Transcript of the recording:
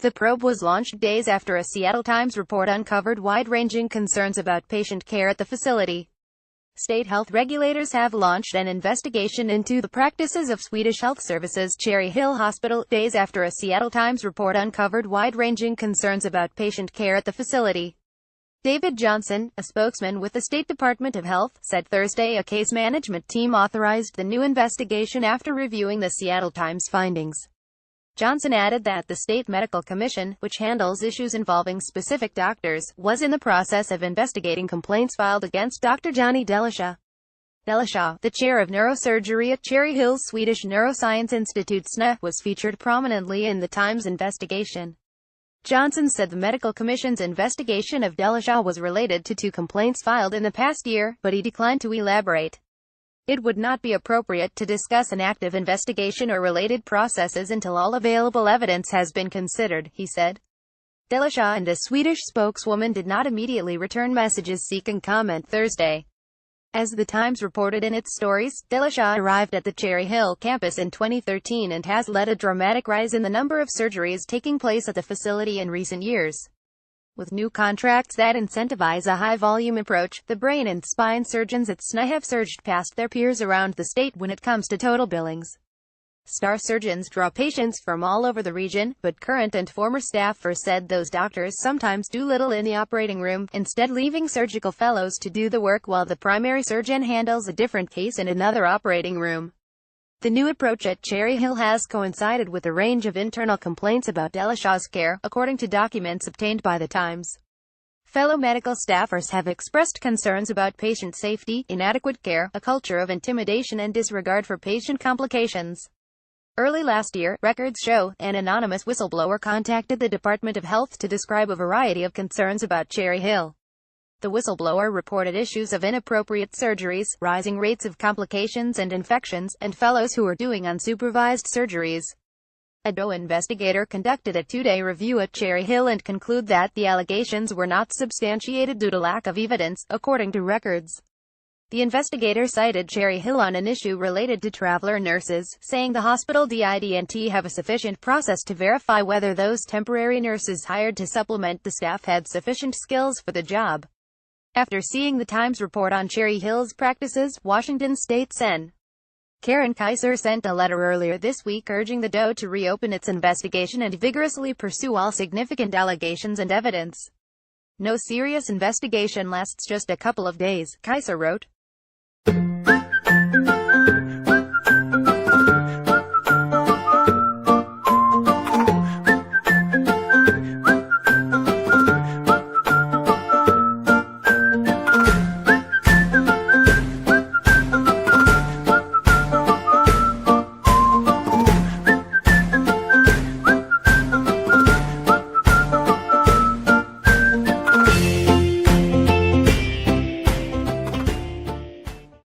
The probe was launched days after a Seattle Times report uncovered wide-ranging concerns about patient care at the facility. State health regulators have launched an investigation into the practices of Swedish health services Cherry Hill Hospital, days after a Seattle Times report uncovered wide-ranging concerns about patient care at the facility. David Johnson, a spokesman with the State Department of Health, said Thursday a case management team authorized the new investigation after reviewing the Seattle Times findings. Johnson added that the State Medical Commission, which handles issues involving specific doctors, was in the process of investigating complaints filed against Dr. Johnny Delishaw. Delishaw, the chair of neurosurgery at Cherry Hill's Swedish Neuroscience Institute (SNA), was featured prominently in the Times investigation. Johnson said the Medical Commission's investigation of Delishaw was related to 2 complaints filed in the past year, but he declined to elaborate. It would not be appropriate to discuss an active investigation or related processes until all available evidence has been considered, he said. Delishaw and a Swedish spokeswoman did not immediately return messages seeking comment Thursday. As the Times reported in its stories, Delishaw arrived at the Cherry Hill campus in 2013 and has led a dramatic rise in the number of surgeries taking place at the facility in recent years. With new contracts that incentivize a high-volume approach, the brain and spine surgeons at SNA have surged past their peers around the state when it comes to total billings. Star surgeons draw patients from all over the region, but current and former staffers said those doctors sometimes do little in the operating room, instead leaving surgical fellows to do the work while the primary surgeon handles a different case in another operating room. The new approach at Cherry Hill has coincided with a range of internal complaints about Delishaw's care, according to documents obtained by the Times. Fellow medical staffers have expressed concerns about patient safety, inadequate care, a culture of intimidation and disregard for patient complications. Early last year, records show, an anonymous whistleblower contacted the Department of Health to describe a variety of concerns about Cherry Hill. The whistleblower reported issues of inappropriate surgeries, rising rates of complications and infections, and fellows who were doing unsupervised surgeries. A DOE investigator conducted a 2-day review at Cherry Hill and concluded that the allegations were not substantiated due to lack of evidence, according to records. The investigator cited Cherry Hill on an issue related to traveler nurses, saying the hospital didn't have a sufficient process to verify whether those temporary nurses hired to supplement the staff had sufficient skills for the job. After seeing the Times report on Cherry Hill's practices, Washington State Sen. Karen Kaiser sent a letter earlier this week urging the DOE to reopen its investigation and vigorously pursue all significant allegations and evidence. No serious investigation lasts just a couple of days, Kaiser wrote.